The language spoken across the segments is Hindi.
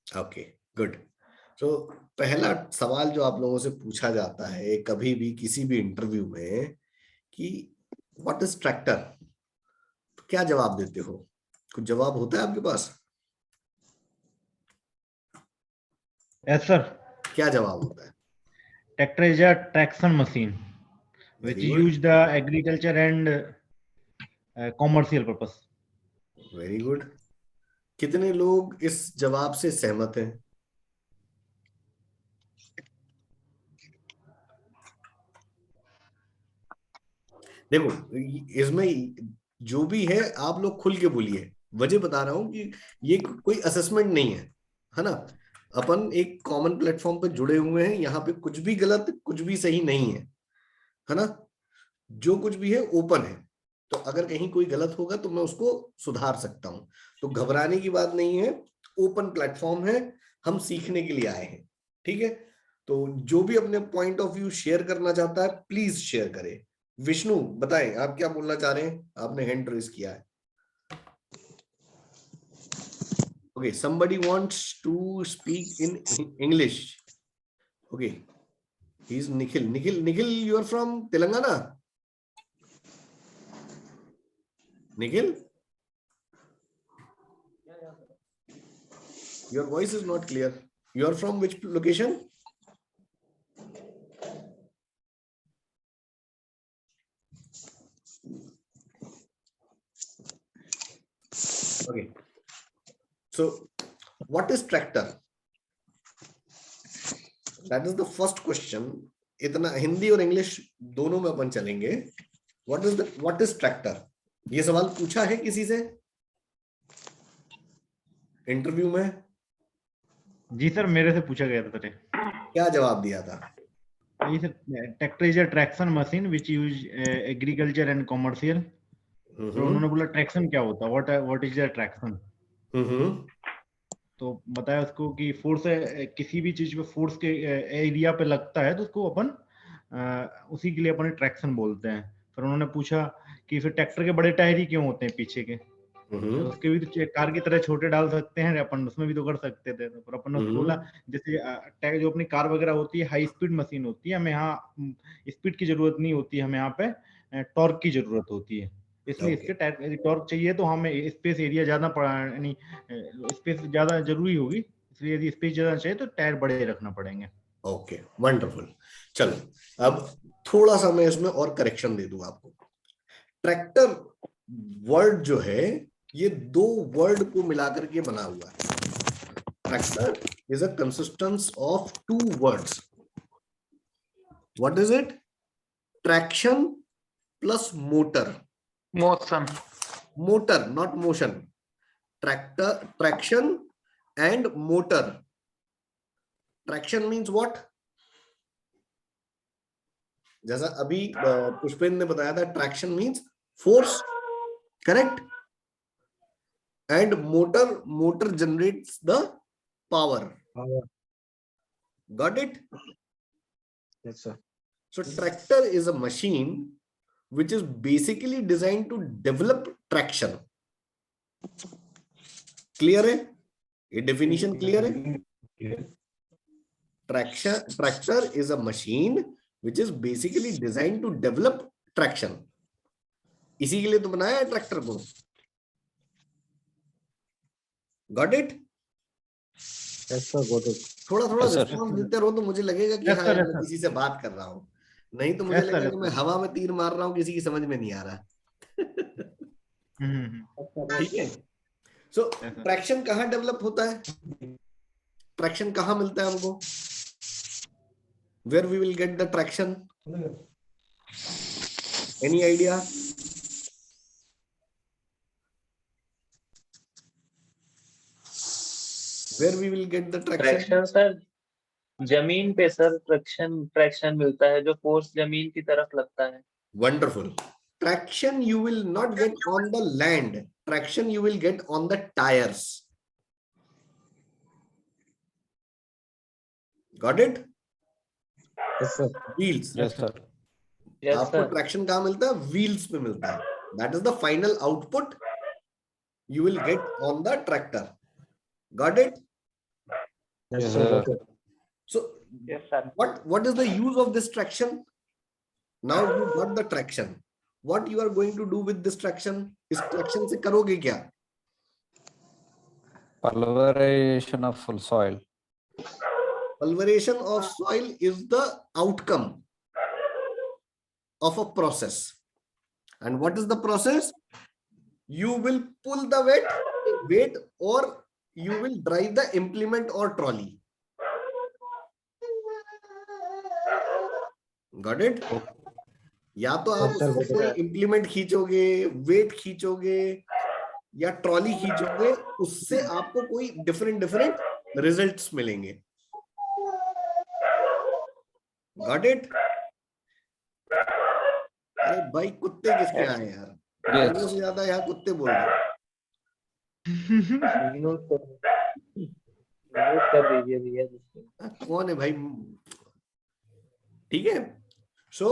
Okay, good. तो पहला सवाल जो आप लोगों से पूछा जाता है कभी भी किसी भी इंटरव्यू में कि व्हाट इज ट्रैक्टर, क्या जवाब देते हो? कुछ जवाब होता है आपके पास? Yes sir. क्या जवाब होता है? Tractor is a traction machine which very good, use the agriculture and commercial purpose. Very good. कितने लोग इस जवाब से सहमत हैं? देखो, इसमें जो भी है आप लोग खुल के बोलिए। वजह बता रहा हूं कि ये कोई असेसमेंट नहीं है ना। अपन एक कॉमन प्लेटफॉर्म पे जुड़े हुए हैं, यहाँ पे कुछ भी गलत कुछ भी सही नहीं है ना। जो कुछ भी है ओपन है, तो अगर कहीं कोई गलत होगा तो मैं उसको सुधार सकता हूं। तो घबराने की बात नहीं है, ओपन प्लेटफॉर्म है, हम सीखने के लिए आए हैं। ठीक है, तो जो भी अपने पॉइंट ऑफ व्यू शेयर करना चाहता है प्लीज शेयर करे। विष्णु बताएं, आप क्या बोलना चाह रहे हैं? आपने हैंड रेज किया है। Okay, somebody wants to speak in English. Okay, he's Nikhil. Nikhil, you are from Telangana? Nikhil, your voice is not clear. You are from which location? Okay, so what is tractor? That is the first question. इतना हिंदी और इंग्लिश दोनों में अपन चलेंगे। what is tractor? ये सवाल पूछा है किसी से इंटरव्यू में? जी सर, मेरे से पूछा गया था सर। क्या जवाब दिया था? ये sir, tractor is a traction machine which use agriculture and commercial. तो उन्होंने बोला ट्रैक्शन क्या होता है, व्हाट इज द ट्रैक्शन। तो बताया उसको कि फोर्स किसी भी चीज पे फोर्स के एरिया पे लगता है तो उसको अपन उसी के लिए अपन ट्रैक्शन बोलते हैं। फिर उन्होंने पूछा कि फिर ट्रैक्टर के बड़े टायर ही क्यों होते हैं पीछे के, तो उसके भी तो कार की तरह छोटे डाल सकते हैं अपन, उसमें भी तो कर सकते थे। तो फिर अपन ने उसको बोला जैसे जो अपनी कार वगैरह होती है हाई स्पीड मशीन होती है, हमें यहाँ स्पीड की जरूरत नहीं होती, हमें यहाँ पे टॉर्क की जरूरत होती है। इसलिए इसके टायर टॉर्क चाहिए तो हमें स्पेस एरिया ज्यादा यानी स्पेस ज्यादा जरूरी होगी, इसलिए यदि स्पेस ज्यादा चाहिए तो टायर बड़े रखना पड़ेंगे। Okay, wonderful. चलो, अब थोड़ा सा मैं इसमें और करेक्शन दे दूं आपको। ट्रैक्टर वर्ड जो है ये दो वर्ड को मिलाकर के बना हुआ है। Tractor is a consistence of two words. What is it? Traction plus motor. Motion. Motor, not motion. Tractor, traction and motor. Traction means what? जैसा अभी पुष्पेंद्र ने बताया था, traction means force, correct? And motor generates the power. Got it? Yes, sir. So tractor is a machine which is basically designed to develop traction. Clear है? ये definition clear है? Tractor is a machine which is basically designed to develop traction. इसी के लिए तो बनाया है ट्रैक्टर को। Got it? Yes, sir. Got it. थोड़ा रिस्पॉन्स देते रहो तो मुझे लगेगा कि हाँ मैं किसी से बात कर रहा हूँ, नहीं तो मुझे लगेगा कि मैं हवा में तीर मार रहा हूँ, किसी की समझ में नहीं आ रहा। ठीक है। सो ट्रैक्शन कहाँ डेवलप होता है? ट्रैक्शन कहाँ मिलता है हमको? Where we will get the traction? Any idea? Where we will get the traction sir जमीन पे सर ट्रैक्शन मिलता है, जो फोर्स जमीन की तरफ लगता है। Wonderful. Traction you will not get on the land, traction you will get on the tyres. Got it? Yes, sir. Wheels. Yes, sir. Yes, आपको sir. ट्रैक्शन कहाँ मिलता है? व्हील्स पे मिलता है। That is the final output you will get on the tractor. Got it? Yes, Yes, sir. sir. Got it. Yes, sir. What is the use of this traction? Now you got the traction. What you are going to do with this traction? इस traction से करोगे क्या? Pulverization of full soil. Pulverization of soil is the outcome of a process. And what is the process? You will pull the weight or you will drive the implement or trolley. Got it? या तो आप Yes, sir, उससे got it. कोई implement खींचोगे, वेट खींचोगे या ट्रॉली खींचोगे, उससे आपको कोई डिफरेंट रिजल्ट्स मिलेंगे. Got it? अरे भाई कुत्ते किसके आए यार? Yes. लोगों से ज्यादा यहाँ कुत्ते बोल रहे हैं. म्यूट कर दीजिए भैया जिसको. कौन है भाई? ठीक है. सो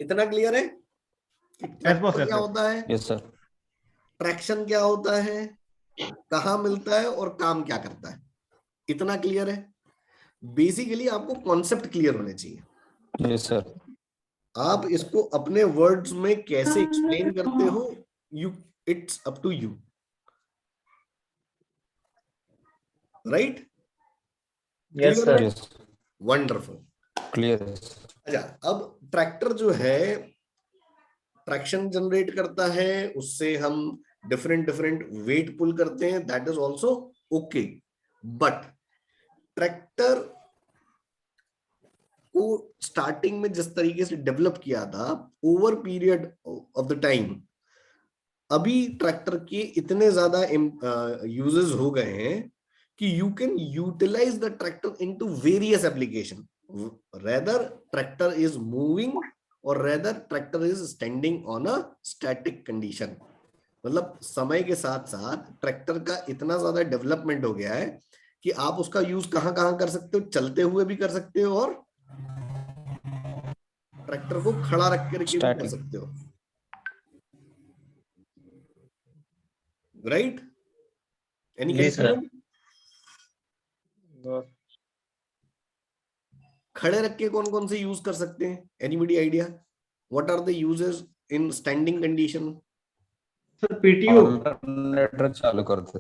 इतना क्लियर है कि boss, yes, क्या sir. होता है, Yes, sir. ट्रैक्शन क्या होता है, कहाँ मिलता है और काम क्या करता है. इतना क्लियर है. बेसिकली आपको कॉन्सेप्ट क्लियर होने चाहिए. Yes, sir. आप इसको अपने वर्ड्स में कैसे एक्सप्लेन करते हो, it's up to you. Right? Yes sir. Yes. Wonderful. Clear. Yes. अच्छा, अब ट्रैक्टर जो है ट्रैक्शन जनरेट करता है, उससे हम डिफरेंट वेट पुल करते हैं. That is also okay. But tractor को स्टार्टिंग में जिस तरीके से डेवलप किया था, over period of the time अभी ट्रैक्टर के इतने ज्यादा यूजेस हो गए हैं कि you can utilise the tractor into various application. Rather tractor is moving और rather tractor is standing on a static condition. मतलब समय के साथ साथ ट्रैक्टर का इतना ज्यादा डेवलपमेंट हो गया है कि आप उसका यूज कहां कहां कर सकते हो. चलते हुए भी कर सकते हो और ट्रैक्टर को खड़ा रख के भी कर सकते हो. राइट? एनी जी सर. खड़े रख के कौन कौन से यूज कर सकते हैं? Anybody idea? What are the uses in standing condition? Sir PTO. Alternator चालू करते.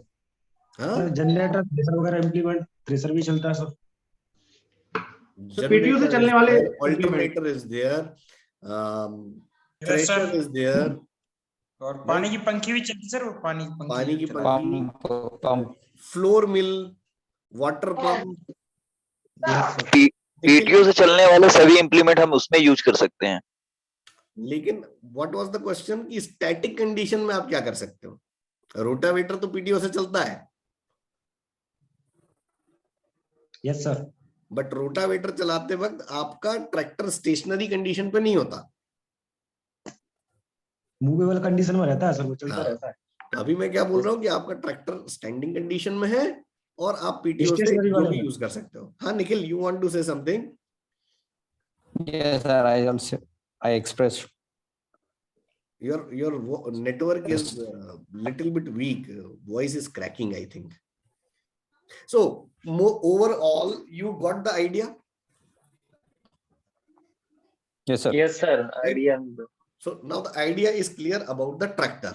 हाँ, जनरेटर, थ्रेसर वगैरह इम्प्लीमेंट, थ्रेसर भी चलता है सर. पीटीओ से चलने वाले alternator is there, thresher is there, और पानी की पंखी भी चलती सर. वो पानी की पंखी Pump. Flour mill, water pump. PTO से चलने वाले सभी इम्प्लीमेंट हम उसमें यूज कर सकते हैं. लेकिन व्हाट वाज द क्वेश्चन कि स्टैटिक कंडीशन में आप क्या कर सकते हो? रोटावेटर तो पीटीओ से चलता है. Yes sir. बट रोटावेटर चलाते वक्त आपका ट्रैक्टर स्टेशनरी कंडीशन पे नहीं होता. मूवेबल कंडीशन में रहता है सर, वो चलता रहता है. अभी मैं क्या बोल रहा हूँ कि आपका ट्रैक्टर स्टैंडिंग कंडीशन में है और आप पीटीओ से Stationary जो वाले भी में. यूज कर सकते हो. हाँ Nikhil, you want to say something? Yes, sir. I expressed. Your network is little bit weak. Voice is cracking, I think. So overall, you got the idea? Yes, sir. Yes sir. Idea. So now the idea is clear about the tractor.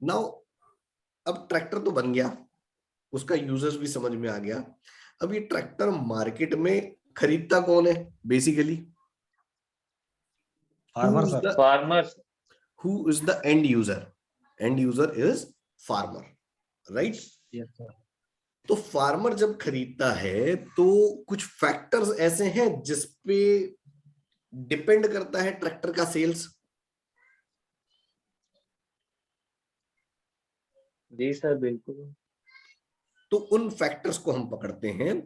Now अब ट्रैक्टर तो बन गया, उसका यूजर्स भी समझ में आ गया. अब ये ट्रैक्टर मार्केट में खरीदता कौन है basically? Farmer sir. Farmers. Who is the end user? End user is farmer, right? Yes sir. तो फार्मर जब खरीदता है तो कुछ फैक्टर्स ऐसे हैं जिसपे डिपेंड करता है ट्रैक्टर का सेल्स. जी सर बिल्कुल. तो उन फैक्टर्स को हम पकड़ते हैं.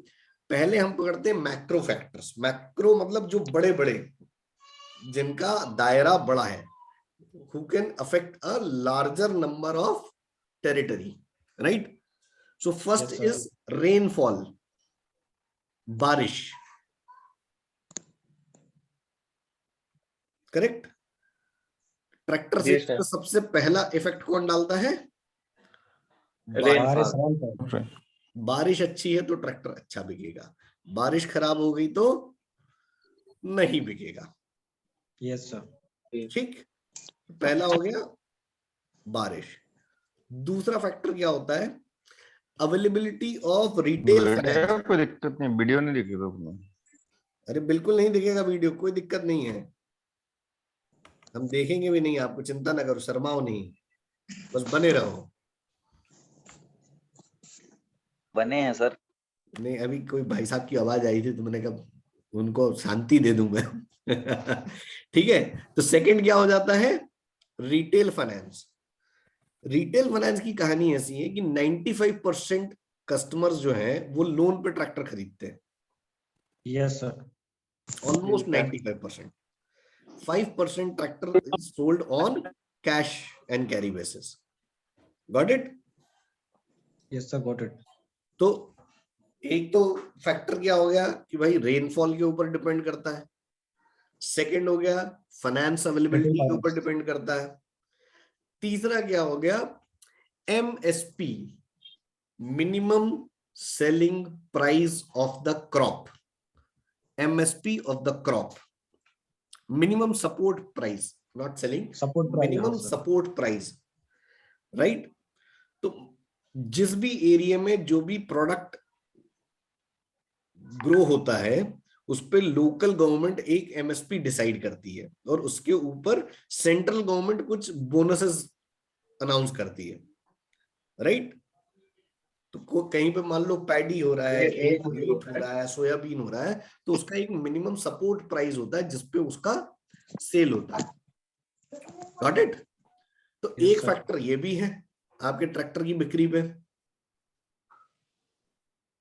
पहले हम पकड़ते हैं मैक्रो फैक्टर्स. मैक्रो मतलब जो बड़े बड़े, जिनका दायरा बड़ा है, who can affect a larger number of territory, right? So first Yes, sir. is rainfall, बारिश. करेक्ट? ट्रैक्टर से Yes, sir. सबसे पहला इफेक्ट कौन डालता है? बारिश शांत है। बारिश अच्छी है तो ट्रैक्टर अच्छा बिकेगा, बारिश खराब हो गई तो नहीं बिकेगा। Yes sir. ठीक, पहला हो गया बारिश। दूसरा फैक्टर क्या होता है? Availability of retail finance. कोई दिक्कत नहीं, वीडियो नहीं दिखे तो अरे बिल्कुल नहीं दिखेगा वीडियो, कोई दिक्कत नहीं है, हम देखेंगे भी नहीं, आपको चिंता ना करो, शर्माओ नहीं, बस बने रहो। बने हैं सर। नहीं, अभी कोई भाई साहब की आवाज आई थी तो मैंने कहा उनको शांति दे दूं मैं। ठीक है, तो सेकंड क्या हो जाता है? Retail finance. रिटेल फाइनेंस की कहानी ऐसी है कि 95% कस्टमर्स जो हैं वो लोन पे ट्रैक्टर खरीदते हैं, yes sir. Almost 95%। 5% tractor is sold on cash and carry basis. Got it? Yes sir, got it. तो एक तो फैक्टर क्या हो गया कि भाई रेनफॉल के ऊपर डिपेंड करता है, सेकंड हो गया फाइनेंस अवेलेबिलिटी के ऊपर डिपेंड करता है, तीसरा क्या हो गया? MSP, minimum selling price of the crop. MSP of the crop, minimum support price, not selling, support minimum support price, right? तो जिस भी एरिया में जो भी प्रोडक्ट ग्रो होता है उस पे लोकल गवर्नमेंट एक एमएसपी डिसाइड करती है और उसके ऊपर सेंट्रल गवर्नमेंट कुछ बोनसेस अनाउंस करती है, राइट? तो कहीं पे मान लो पैडी हो रहा है, कहीं पे वीट हो रहा है, सोयाबीन हो रहा है, तो उसका एक मिनिमम सपोर्ट प्राइस होता है जिसपे उसका सेल होता है। Got it? तो एक फैक्टर ये भी है आपके ट्रैक्टर की बिक्री पे।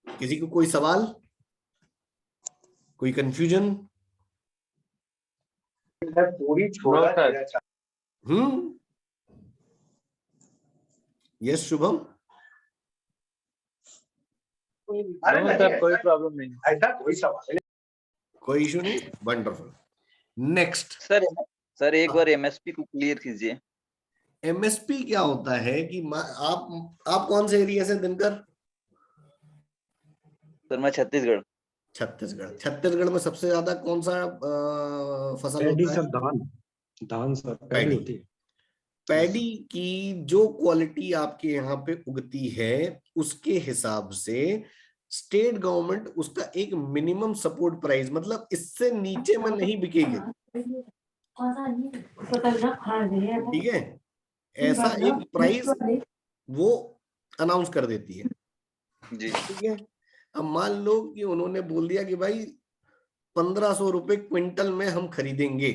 किसी को कोई सवाल, कोई कंफ्यूजन? पूरी छोड़ा। यस शुभम? सर कोई प्रॉब्लम नहीं, ऐसा कोई सवाल नहीं। कोई इशू नहीं, वंडरफुल। नेक्स्ट सर एक बार एमएसपी को क्लियर कीजिए। एमएसपी क्या होता है कि आप कौन से एरिया से दिनकर? सर मैं छत्तीसगढ़। छत्तीसगढ़ में सबसे ज्यादा कौन सा फसल होता है? सर धान सर, पैडी होती है। पैडी की जो क्वालिटी आपके यहाँ पे उगती है उसके हिसाब से स्टेट गवर्नमेंट उसका एक मिनिमम सपोर्ट प्राइस, मतलब इससे नीचे में नहीं बिकेगी, ठीक है, ऐसा एक प्राइस वो अनाउंस कर देती है जी। ठीक है। अब मान लो कि उन्होंने बोल दिया कि भाई 1500 रुपए क्विंटल में हम खरीदेंगे,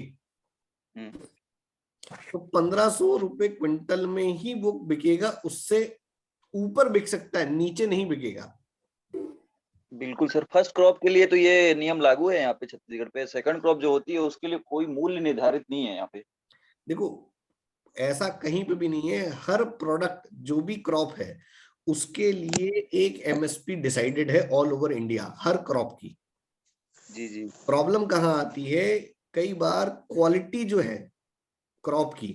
तो 1500 रुपए क्विंटल में ही वो बिकेगा, उससे ऊपर बिक सकता है, नीचे नहीं बिकेगा। बिल्कुल सर, फर्स्ट क्रॉप के लिए तो ये नियम लागू है यहाँ पे छत्तीसगढ़ पे। सेकंड क्रॉप जो होती है उसके लिए कोई मूल्य निर्धारित नहीं है यहाँ पे। देखो ऐसा कहीं पे भी नहीं है, हर प्रोडक्ट जो भी क्रॉप है उसके लिए एक एमएसपी डिसाइडेड है ऑल ओवर इंडिया, हर क्रॉप की। जी जी। प्रॉब्लम कहाँ आती है? कई बार क्वालिटी जो है क्रॉप की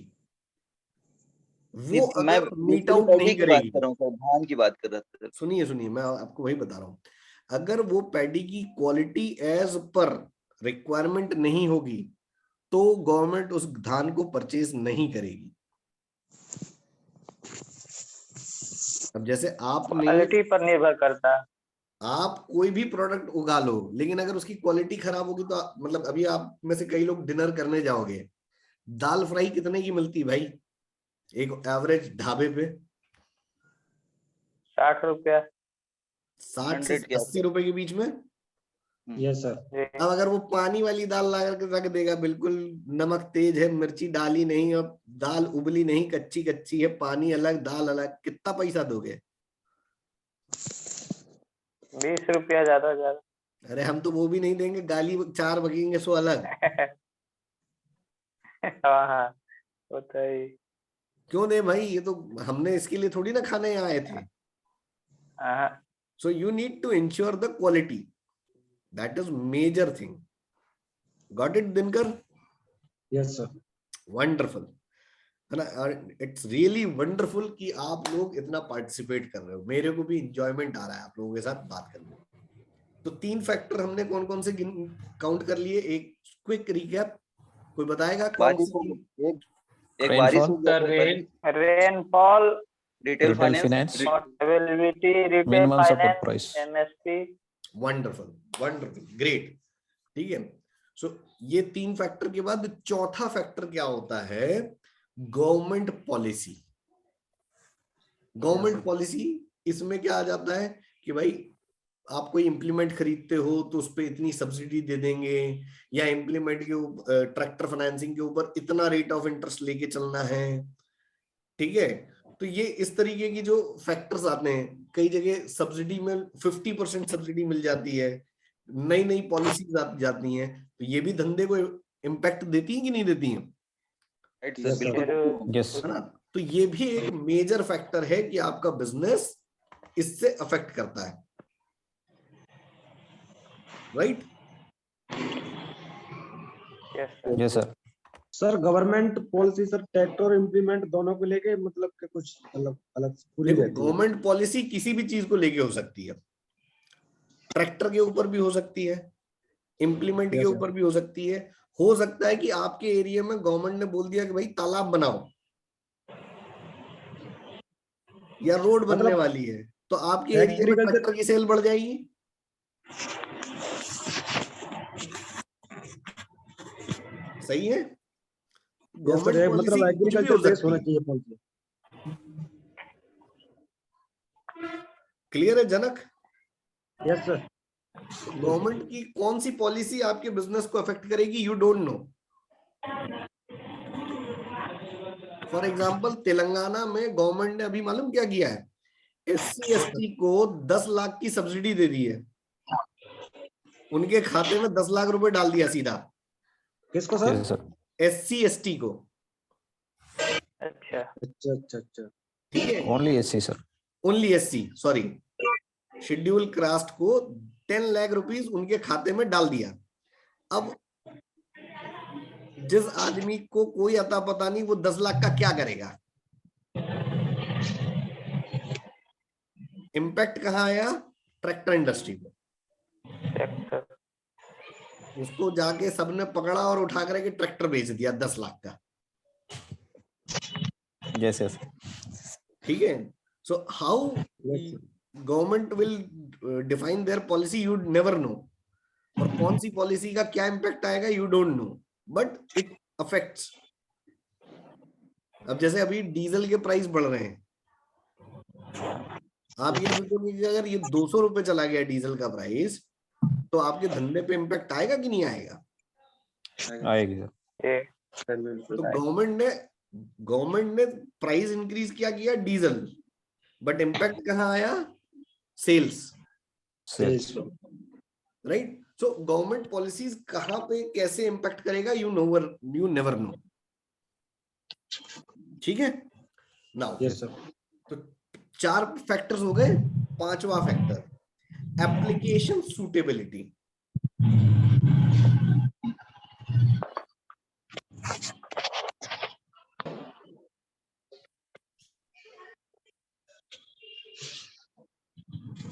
वो अगर मीट आउट नहीं करेगी, धान की बात कर रहा था। सुनिए मैं आपको वही बता रहा हूं, अगर वो पैडी की क्वालिटी एज पर रिक्वायरमेंट नहीं होगी तो गवर्नमेंट उस धान को परचेज नहीं करेगी। अब जैसे आपने क्वालिटी पर निर्भर करता है। आप कोई भी प्रोडक्ट उगा लो, लेकिन अगर उसकी क्वालिटी खराब होगी तो मतलब अभी आप में से कई लोग डिनर करने जाओगे, दाल फ्राई कितने की मिलती भाई एक एवरेज ढाबे पे? 60 रुपया, 60 से 80 रुपए के बीच में। Yes sir. अब अगर वो पानी वाली दाल ला करके रख देगा, बिल्कुल नमक तेज है, मिर्ची डाली नहीं, अब दाल उबली नहीं, कच्ची कच्ची है, पानी अलग दाल अलग, कितना पैसा दोगे? 20 रुपया ज्यादा ज्यादा। अरे हम तो वो भी नहीं देंगे, गाली 4 बकेंगे सो अलग। हाँ होता है। क्यों दे भाई, ये तो हमने इसके लिए थोड़ी ना खाने आए थे। So you need to ensure the quality, that is major thing. Got it Dinkar? Yes sir. Wonderful. है ना। इट्स रियली वंडरफुल कि आप लोग इतना पार्टिसिपेट कर रहे हो, मेरे को भी इंजॉयमेंट आ रहा है आप लोगों के साथ बात करने में। तो 3 फैक्टर हमने कौन कौन से काउंट कर लिए, एक क्विक रिकैप, कोई बताएगा कौन बारिश सी? एक बारिश हो गया, rainfall, retail Retail finance, finance, availability, retail minimum support finance, price. MSP. Wonderful, wonderful, great. ठीक है, सो ये 3 फैक्टर के बाद चौथा फैक्टर क्या होता है? Government policy. गवर्नमेंट पॉलिसी इसमें क्या आ जाता है कि भाई आप कोई इंप्लीमेंट खरीदते हो तो उस पर इतनी सब्सिडी दे देंगे, या इंप्लीमेंट के ट्रैक्टर फाइनेंसिंग के ऊपर इतना रेट ऑफ इंटरेस्ट लेके चलना है। ठीक है, तो ये इस तरीके की जो फैक्टर्स आते हैं, कई जगह सब्सिडी में 50% सब्सिडी मिल जाती है, नई नई पॉलिसीज जाती हैं, तो ये भी धंधे को इम्पैक्ट देती हैं कि नहीं देती हैं? Right Yes, sir, sir. बिल्कुल। Yes. है ना। तो ये भी एक मेजर फैक्टर है कि आपका बिजनेस इससे अफेक्ट करता है, right? Yes, sir. Sir government policy sir tractor और इम्प्लीमेंट दोनों को लेके मतलब कि कुछ अलग अलग पूरी देखो, रहती है। गवर्नमेंट पॉलिसी किसी भी चीज को लेके हो सकती है, ट्रैक्टर के ऊपर भी हो सकती है, इम्प्लीमेंट के Yes, sir. ऊपर भी हो सकती है। हो सकता है कि आपके एरिया में गवर्नमेंट ने बोल दिया कि भाई तालाब बनाओ या रोड बनने मतलब वाली है, तो आपके एरिया में एग्रीकल्चर ट्रैक्टर की सेल बढ़ जाएगी। सही है, गवर्नमेंट मतलब पॉलिसी कुछ भी एग्रीकल्चर हो बेस सकती होना है। चाहिए पॉलिसी। क्लियर है जनक? Yes sir. गवर्नमेंट की कौन सी पॉलिसी आपके बिजनेस को अफेक्ट करेगी, you don't no. For example Telangana में गवर्नमेंट ने अभी मालूम क्या किया है? SC ST को 10 लाख की सब्सिडी दे दी है, उनके खाते में 10 लाख रुपए डाल दिया सीधा। किसको sir? Yes, sir. SC ST को। अच्छा, अच्छा अच्छा अच्छा। ठीक है, Only SC, sir. Only SC, sorry, schedule caste को 10 लाख रुपीस उनके खाते में डाल दिया। अब जिस आदमी को कोई अता पता नहीं वो 10 लाख का क्या करेगा, इम्पैक्ट कहाँ आया? ट्रैक्टर इंडस्ट्री को। उसको जाके सबने पकड़ा और उठा करके ट्रैक्टर बेच दिया 10 लाख का। Yes, yes. ठीक है, so how government will define their policy, you never know. और कौन सी पॉलिसी का क्या इम्पैक्ट आएगा you don't no, but it affects. अब जैसे अभी डीजल के प्राइस बढ़ रहे हैं, आप ये सोचोगे कि अगर ये 200 रुपए चला गया डीजल का प्राइस, तो आपके धंधे पे इम्पैक्ट आएगा कि नहीं आएगा? आएगी सर। तो गवर्नमेंट ने प्राइस इंक्रीज किया डीजल, बट इम्पैक्ट कहाँ आया? Sales, Sales. Right. So government policies कहाँ पे कैसे इम्पैक्ट करेगा, यू नेवर नो। ठीक है, नाउ यस सर। तो 4 फैक्टर्स हो गए। 5वां factor, application suitability.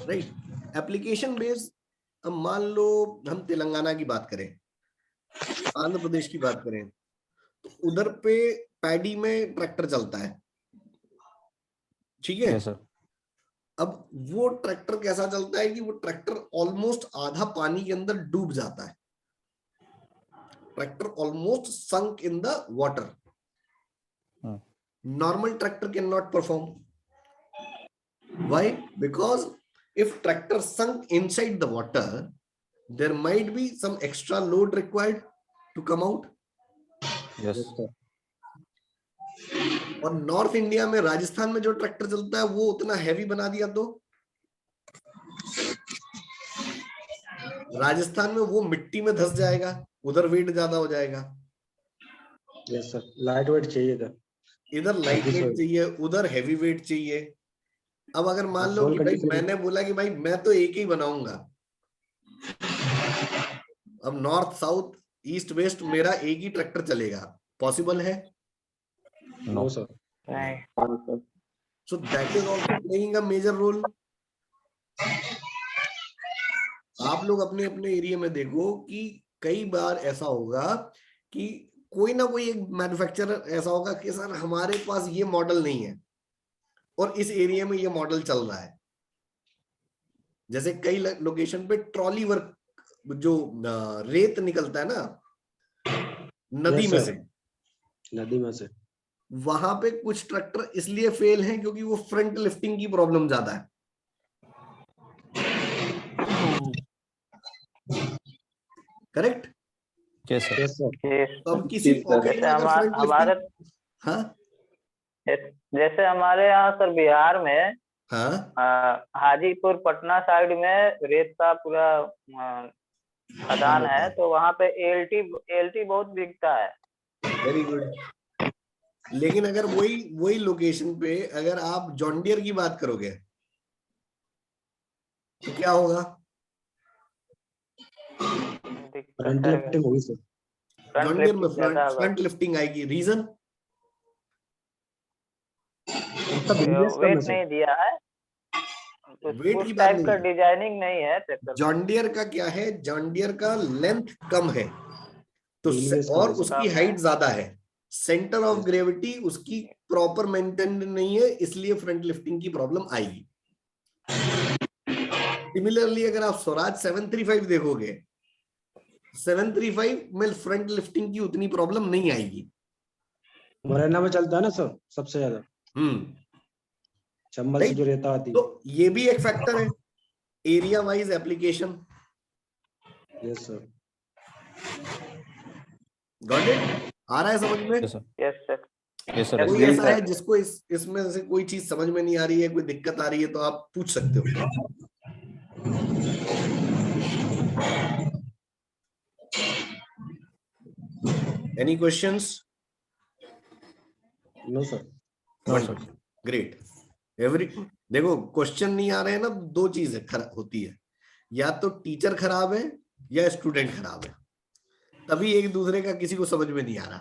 Right, application based. अब मान लो हम तेलंगाना की बात करें, आंध्र प्रदेश की बात करें, तो उधर पे पैडी में ट्रैक्टर चलता है, ठीक है। Yes, sir. अब वो ट्रैक्टर कैसा चलता है कि वो ट्रैक्टर ऑलमोस्ट आधा पानी के अंदर डूब जाता है, tractor almost sunk in the water. Normal tractor can not perform. Why? Because if tractor sunk inside the water, there might be some extra load required to come out. Yes. और नॉर्थ इंडिया में राजस्थान में जो ट्रैक्टर चलता है वो उतना हैवी बना दिया तो राजस्थान में वो मिट्टी में धंस जाएगा, उधर वेट ज्यादा हो जाएगा। यस सर, लाइट वेट चाहिए था, इधर लाइट वेट चाहिए, उधर हैवी वेट चाहिए। अब अगर मान लो कि भाई मैंने बोला कि भाई मैं तो एक ही बनाऊंगा, अब नॉर्थ साउथ ईस्ट वेस्ट मेरा एक ही ट्रैक्टर चलेगा, पॉसिबल है? No. सर नहीं So that is also playing a major role. आप लोग अपने अपने एरिया में देखो कि कई बार ऐसा होगा कि कोई ना कोई एक मैन्युफैक्चरर ऐसा होगा कि सर हमारे पास ये मॉडल नहीं है और इस एरिया में ये मॉडल चल रहा है। जैसे कई लोकेशन पे ट्रॉली वर्क जो रेत निकलता है ना नदी Yes, में sir. से, नदी में से वहां पे कुछ ट्रैक्टर इसलिए फेल हैं क्योंकि वो फ्रंट लिफ्टिंग की प्रॉब्लम ज्यादा है। Correct? Yes, sir. Yes, sir. तो अब किसी पॉकेट जैसे में अगर फ्रंट हमारे लिफ्टिंग, हाँ जैसे हमारे यहाँ सर बिहार में हाँ हाजीपुर पटना साइड में रेत का पूरा खदान है, तो वहाँ पे एलटी बहुत बिकता है। Very good. लेकिन अगर वही लोकेशन पे अगर आप जॉन डियर की बात करोगे तो क्या होगा? फ्रंट लिफ्टिंग होगी सर। जॉन डियर में फ्रंट लिफ्टिंग आएगी। रीजन? उसका बिजनेस कम है वेट सर। नहीं दिया है, वेट उस की बात टाइप का नहीं है। डिजाइनिंग नहीं है ट्रैक्टर। जॉन डियर का क्या है? जॉन डियर का लेंथ कम है तो Wheelbase और कम है, उसकी कम हाइट है। ज्यादा है, सेंटर ऑफ ग्रेविटी उसकी प्रॉपर मेंटेन नहीं है, इसलिए फ्रंट लिफ्टिंग की प्रॉब्लम आएगी। सिमिलरली अगर आप स्वराज 735 देखोगे, 735 में फ्रंट लिफ्टिंग की उतनी प्रॉब्लम नहीं आएगी। मुरैना में चलता है ना सर सबसे ज्यादा, चंबल से जो रेता आती है। तो ये भी एक फैक्टर है, area wise application. Yes sir. Got it? आ रहा है समझ में? Yes, sir. Yes sir. Yes, sir. कोई ऐसा है जिसको इसमें से कोई चीज समझ में नहीं आ रही है, कोई दिक्कत आ रही है तो आप पूछ सकते हो। Any questions? No sir. No, sir. Great. देखो क्वेश्चन नहीं आ रहे हैं ना, दो चीजें होती है, या तो टीचर खराब है या स्टूडेंट खराब है, तभी एक दूसरे का किसी को समझ में नहीं आ रहा।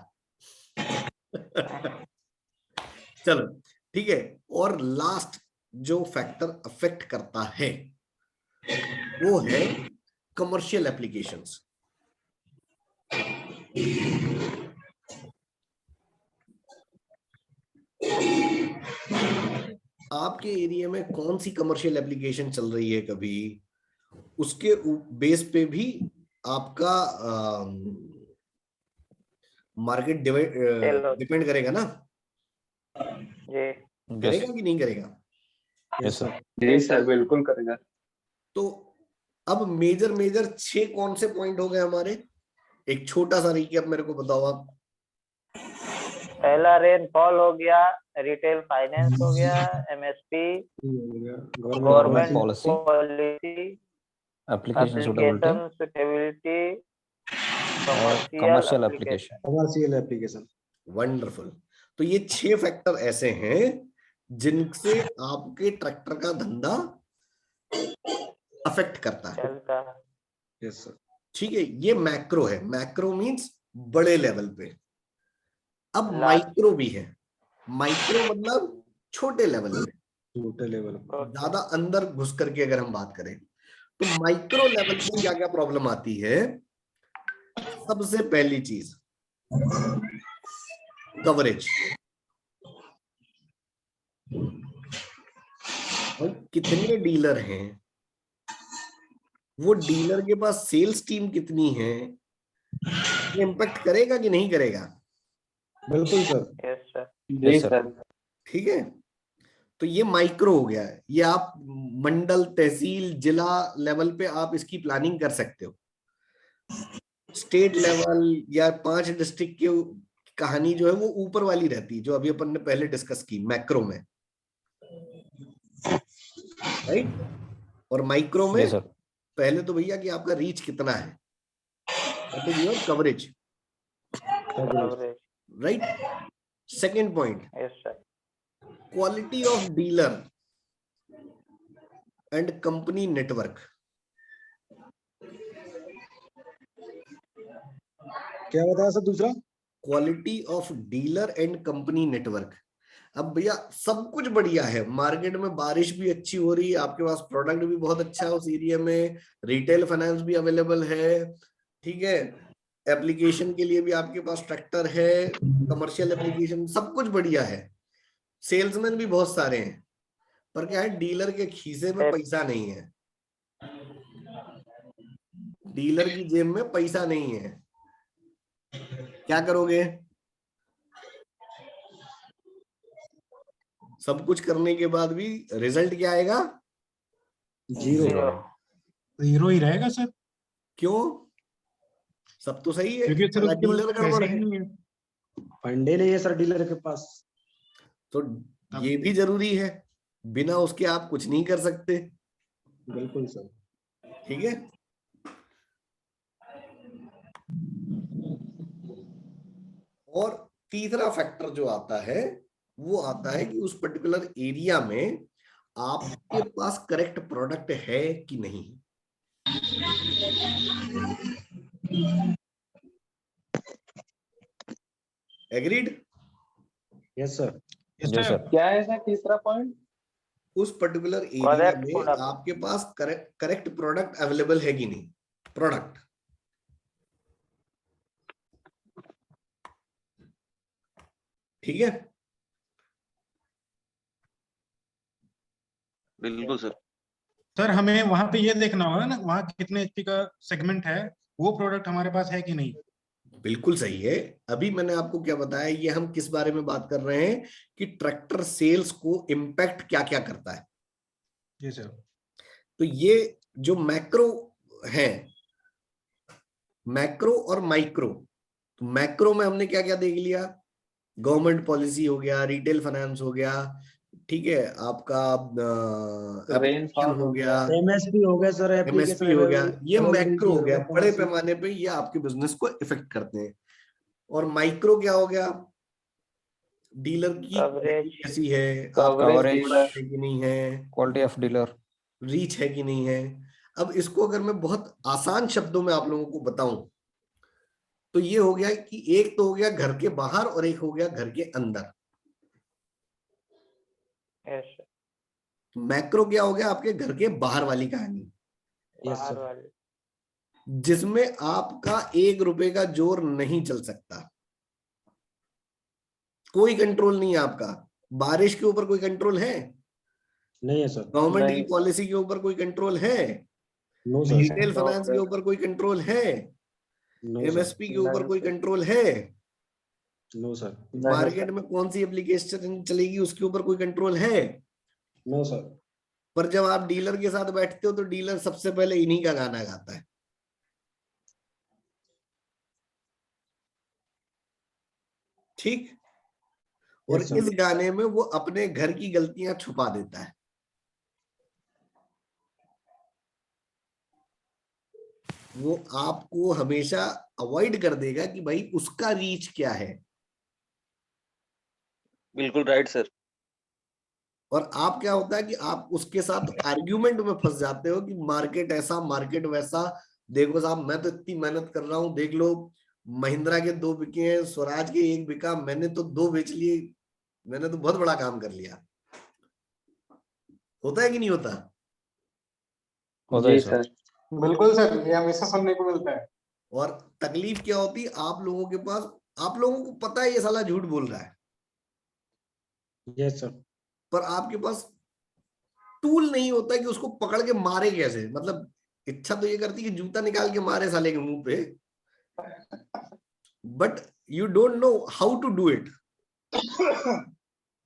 चलो ठीक है। और लास्ट जो फैक्टर अफेक्ट करता है वो है कमर्शियल एप्लीकेशंस। आपके एरिया में कौन सी कमर्शियल एप्लीकेशन चल रही है कभी, उसके बेस पे भी आपका मार्केट डिपेंड करेगा ना। जी करेगा कि नहीं करेगा? Yes, sir. जी सर, बिल्कुल करेगा। तो अब मेजर 6 कौन से पॉइंट हो गए हमारे? एक छोटा सा रिकैप मेरे को बताओ आप। पहला रेनफॉल हो गया, रिटेल फाइनेंस हो गया, MSP, government policy, policy, application suitability, application suitability, और commercial application. Commercial application. Wonderful. तो ये 6 फैक्टर ऐसे हैं जिनसे आपके ट्रैक्टर का धंधा अफेक्ट करता है। चलता है। Yes sir. ठीक है, ये मैक्रो है। मैक्रो मींस बड़े लेवल पे। अब लार्ज। माइक्रो भी है। माइक्रो मतलब छोटे लेवल पे, छोटे लेवल। ज्यादा अंदर घुस करके अगर हम बात करें तो माइक्रो लेवल पे क्या क्या प्रॉब्लम आती है? सबसे पहली चीज कवरेज। भाई कितने डीलर हैं, वो डीलर के पास सेल्स टीम कितनी है, ये इम्पैक्ट करेगा कि नहीं करेगा? बिल्कुल sir. Yes sir. Yes, sir. ठीक है, तो ये माइक्रो हो गया है। ये आप मंडल, तहसील, जिला लेवल पे आप इसकी प्लानिंग कर सकते हो। स्टेट लेवल या 5 डिस्ट्रिक्ट की कहानी जो है वो ऊपर वाली रहती है, जो अभी अपन ने पहले डिस्कस की मैक्रो में, राइट? और माइक्रो में Yes, sir. पहले तो भैया कि आपका रीच कितना है, your coverage, right? Second point, yes sir. Quality of dealer and company network. क्या बताया सर दूसरा? Quality of dealer and company network. अब भैया सब कुछ बढ़िया है, मार्केट में बारिश भी अच्छी हो रही है, आपके पास प्रोडक्ट भी बहुत अच्छा है उस एरिया में, रिटेल फाइनेंस भी अवेलेबल है, ठीक है, एप्लीकेशन के लिए भी आपके पास ट्रैक्टर है, कमर्शियल एप्लीकेशन सब कुछ बढ़िया है, सेल्समैन भी बहुत सारे हैं, पर क्या है डीलर के खीसे में पैसा नहीं है, डीलर की जेब में पैसा नहीं है, क्या करोगे? सब कुछ करने के बाद भी रिजल्ट क्या आएगा? जीरो। जीरो ही रहेगा सर, क्यों? सब तो सही है, क्योंकि सर उसके पास डीलर गड़बड़ पैसे ही है। नहीं है। फंडे नहीं है सर डीलर के पास। तो ये भी जरूरी है, बिना उसके आप कुछ नहीं कर सकते। बिल्कुल सर। ठीक है, और तीसरा फैक्टर जो आता है वो आता है कि उस पर्टिकुलर एरिया में आपके पास करेक्ट प्रोडक्ट है कि नहीं। एग्रीड? Yes sir. जी सर। क्या है सर तीसरा पॉइंट? उस पर्टिकुलर एरिया Correct में product. आपके पास करेक्ट प्रोडक्ट अवेलेबल है कि नहीं। प्रोडक्ट ठीक है, बिल्कुल सर। सर हमें वहां पे ये देखना होगा ना, वहाँ कितने एचपी का सेगमेंट है, वो प्रोडक्ट हमारे पास है कि नहीं। बिल्कुल सही है। अभी मैंने आपको क्या बताया, ये हम किस बारे में बात कर रहे हैं कि ट्रैक्टर सेल्स को इम्पैक्ट क्या क्या करता है। जी सर। तो ये जो मैक्रो है, मैक्रो और माइक्रो, तो मैक्रो में हमने क्या क्या देख लिया, गवर्नमेंट पॉलिसी हो गया, रिटेल फाइनेंस हो गया, ठीक है, आपका एप्लीकेशन हो गया, एमएसपी हो गया सर, एप्लीकेशन एमएसपी हो गया, ये मैक्रो हो गया, बड़े पॉलिसी। पैमाने पे ये आपके बिजनेस को इफेक्ट करते हैं। और माइक्रो क्या हो गया, डीलर की Coverage. कैसी है, Coverage. प्रोडक्ट है कि नहीं है, क्वालिटी ऑफ डीलर। रीच है कि नहीं है। अब इसको अगर मैं बहुत आसान शब्दों में आप लोगों को बताऊं तो ये हो गया कि एक तो हो गया घर के बाहर और एक हो गया घर के अंदर। Yes, sir. मैक्रो क्या हो गया, आपके घर के बाहर वाली कहानी, यस बाहर सर। वाले. जिसमें आपका 1 रुपए का जोर नहीं चल सकता, कोई कंट्रोल नहीं है आपका। बारिश के ऊपर कोई कंट्रोल है? नहीं है सर। गवर्नमेंट की नहीं. पॉलिसी के ऊपर कोई कंट्रोल है? No sir. रिटेल फाइनेंस के ऊपर कोई कंट्रोल है? No sir. एमएसपी के ऊपर कोई कंट्रोल है? No sir. मार्केट में कौन सी एप्लीकेशन चलेगी उसके ऊपर कोई कंट्रोल है? No sir. पर जब आप डीलर के साथ बैठते हो तो डीलर सबसे पहले इन्हीं का गाना गाता है। ठीक, और Yes, sir. इस गाने में वो अपने घर की गलतियां छुपा देता है। वो आपको हमेशा अवॉइड कर देगा कि भाई उसका रीच क्या है। बिल्कुल राइट सर। और आप क्या होता है कि आप उसके साथ आर्ग्यूमेंट में फंस जाते हो कि मार्केट ऐसा मार्केट वैसा, देखो साहब मैं तो इतनी मेहनत कर रहा हूं, देख लो महिंद्रा के 2 बिके हैं, स्वराज के 1 बिका, मैंने तो 2 बेच लिए, मैंने तो बहुत बड़ा काम कर लिया। होता है कि नहीं होता? होता है सर। बिल्कुल सर, ये हमेशा सुनने को मिलता है। और तकलीफ क्या होती है, आप लोगों के पास, आप लोगों को पता है ये साला झूठ बोल रहा है, यस सर। पर आपके पास टूल नहीं होता कि उसको पकड़ के मारे कैसे। मतलब इच्छा तो ये करती कि जूता निकाल के मारे साले के मुंह पे, but you don't know how to do it.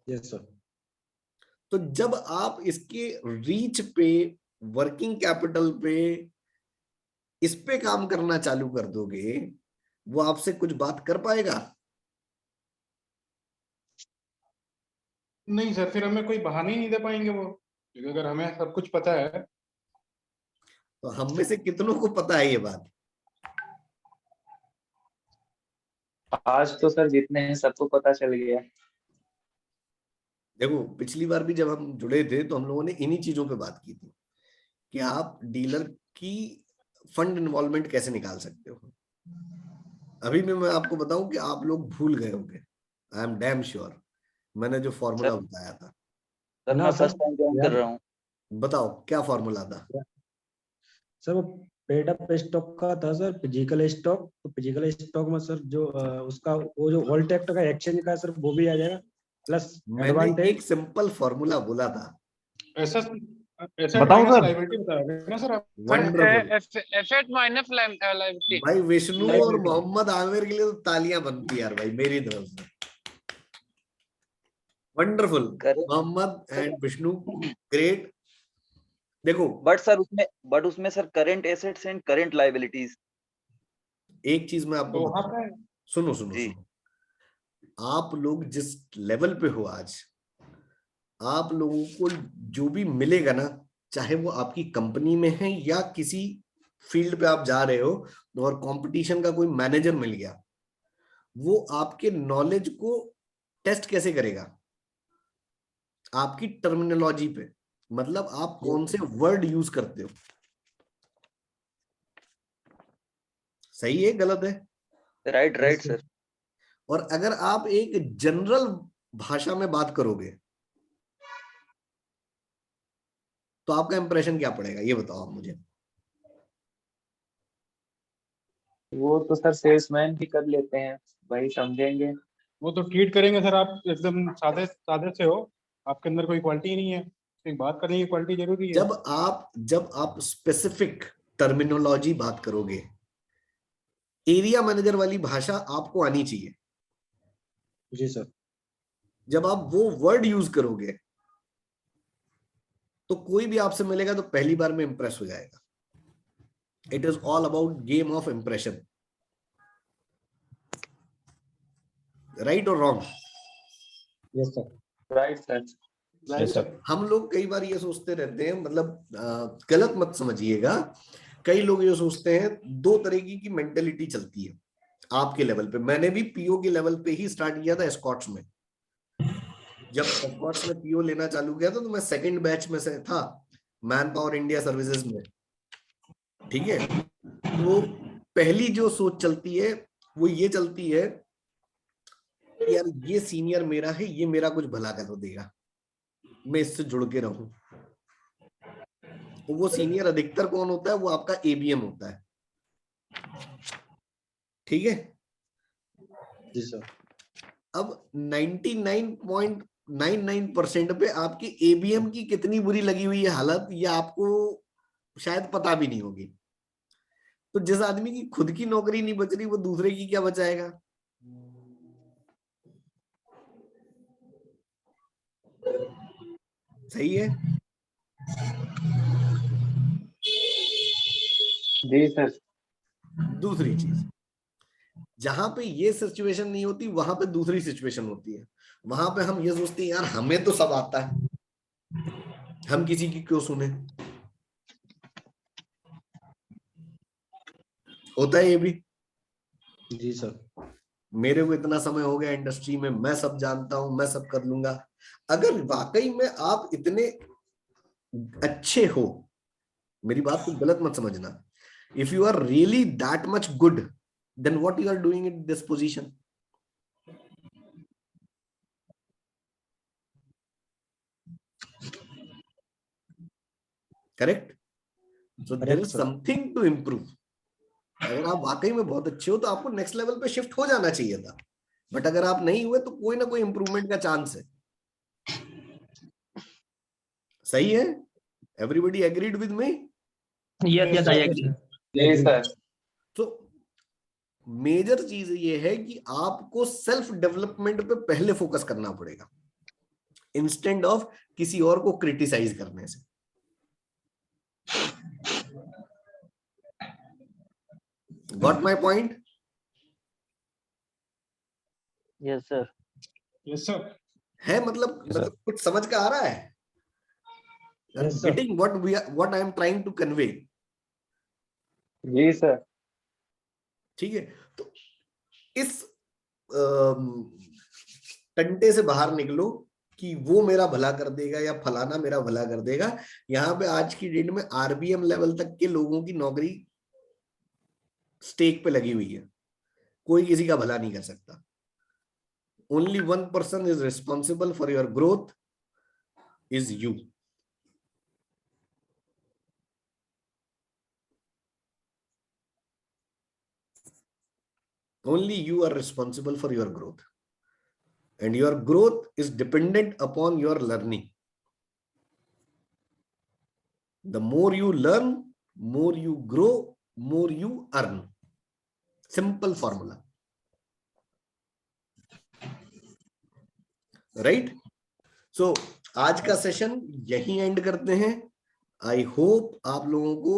Yes sir. तो जब आप इसके रीच पे, वर्किंग कैपिटल पे, इस पे काम करना चालू कर दोगे, वो आपसे कुछ बात कर पाएगा? नहीं सर, फिर हमें कोई बहाने ही नहीं दे पाएंगे वो, क्योंकि अगर हमें सब कुछ पता है। तो हम में से कितनों को पता है ये बात? आज तो सर जितने हैं सबको पता चल गया। देखो पिछली बार भी जब हम जुड़े थे तो हम लोगों ने इन्हीं चीजों पे बात की थी कि आप डीलर की फंड इन्वॉल्वमेंट कैसे निकाल सकते हो। अभी भी मैं आपको बताऊं कि आप लोग भूल गए होंगे, आई एम डैम श्योर, मैंने जो फॉर्मूला बताया था। सर ना मैं सर, फर्स्ट टाइम ज्वाइन कर याद रहा हूँ। बताओ क्या फॉर्मूला था? सर वो पेड अप स्टॉक का था सर, फिजिकल स्टॉक। तो फिजिकल स्टॉक में सर जो उसका वो जो होल्ड टेक्ट का एक्सचेंज का है सर, वो भी आ जाएगा, प्लस मैंने एडवांटेज। एक सिंपल फॉर्मूला बोला था। एसेट बताओ माइनस सर। लायबिलिटी बताया ना सर आप? Wonderful asset minus liability. भाई, विष्णु और Liability. मोहम्मद आमिर के लिए तो तालियां बनती है यार भाई मेरी तरफ से। वंडरफुल करें मोहम्मद एंड विष्णु, ग्रेट। देखो बट उसमें sir current assets and current liabilities. एक चीज मैं आपको तो वहां बताऊं, पे सुनो सुनो जी। सुनो, आप लोग जिस लेवल पे हो आज, आप लोगों को जो भी मिलेगा ना, चाहे वो आपकी कंपनी में है या किसी फील्ड पे आप जा रहे हो और कंपटीशन का कोई मैनेजर मिल गया, वो आपके नॉलेज को टेस्ट कैसे करेगा? आपकी टर्मिनोलॉजी पे, मतलब आप कौन से वर्ड यूज करते हो। सही है गलत है? Right right sir. और अगर आप एक जनरल भाषा में बात करोगे तो आपका इंप्रेशन क्या पड़ेगा, ये बताओ आप मुझे। वो तो सर सेल्समैन भी कर लेते हैं, वही समझेंगे। वो तो ट्रीट करेंगे सर, आप एकदम सादे सादे से हो, आपके अंदर कोई क्वालिटी नहीं है, एक बात करने की क्वालिटी जरूरी है। जब आप स्पेसिफिक टर्मिनोलॉजी बात करोगे, एरिया मैनेजर वाली भाषा आपको आनी चाहिए। जी सर। जब आप वो वर्ड यूज करोगे तो कोई भी आपसे मिलेगा तो पहली बार में इंप्रेस हो जाएगा। It is all about game of impression, right और wrong? Yes sir. Right sir. Right, sir. हम लोग कई बार ये सोचते रहते हैं, मतलब गलत मत समझिएगा, कई लोग ये सोचते हैं, दो तरीके की मेंटेलिटी चलती है आपके लेवल पे। मैंने भी पीओ के लेवल पे ही स्टार्ट किया था एस्कॉर्ट्स में। जब एस्कॉर्ट्स में पीओ लेना चालू किया था तो मैं सेकंड बैच में से था, मैन पावर इंडिया सर्विसेज में, ठीक है। तो पहली जो सोच चलती है वो ये चलती है कि यार ये सीनियर मेरा है, ये मेरा कुछ भला कर देगा, मैं इससे जुड़ के रहूं। तो वो सीनियर अधिकतर कौन होता है? वो आपका एबीएम होता है, ठीक है। जी सर। अब 99.99% पे आपकी एबीएम की कितनी बुरी लगी हुई है हालत, ये आपको शायद पता भी नहीं होगी। तो जिस आदमी की खुद की नौकरी नहीं बच रही, वो दूसरे की क्या बचाएगा? सही है। जी सर। दूसरी चीज, जहां पे ये सिचुएशन नहीं होती वहां पे दूसरी सिचुएशन होती है। वहां पे हम ये सोचते हैं यार हमें तो सब आता है, हम किसी की क्यों सुने। होता है ये भी। जी सर। मेरे को इतना समय हो गया इंडस्ट्री में, मैं सब जानता हूं, मैं सब कर लूंगा। अगर वाकई में आप इतने अच्छे हो, मेरी बात को गलत मत समझना, if you are really that much good, then what you are doing in this position? Correct? So there is something to improve. अगर आप वाकई में बहुत अच्छे हो तो आपको नेक्स्ट लेवल पे शिफ्ट हो जाना चाहिए था, बट अगर आप नहीं हुए तो कोई ना कोई इंप्रूवमेंट का चांस है। सही है? Everybody agreed with me? Yes I agree. जी सर। तो मेजर चीज ये है कि आपको सेल्फ डेवलपमेंट पे पहले फोकस करना पड़ेगा, इंस्टेंट ऑफ किसी और को क्रिटिसाइज करने से। Got my point? Yes sir. Yes sir. है मतलब कुछ समझ का आ रहा है? Yes, sir. Getting what I am trying to convey? जी सर। ठीक है। तो इस टंटे से बाहर निकलो कि वो मेरा भला कर देगा या फलाना मेरा भला कर देगा। यहाँ पे आज की डेट में आरबीएम लेवल तक के लोगों की नौकरी स्टेक पे लगी हुई है। कोई किसी का भला नहीं कर सकता। Only one person is responsible for your growth, is you. Only you are responsible for your growth, and your growth is dependent upon your learning. The more you learn, more you grow, more you earn. Simple formula. Right? So आज का सेशन यहीं एंड करते हैं। आई होप आप लोगों को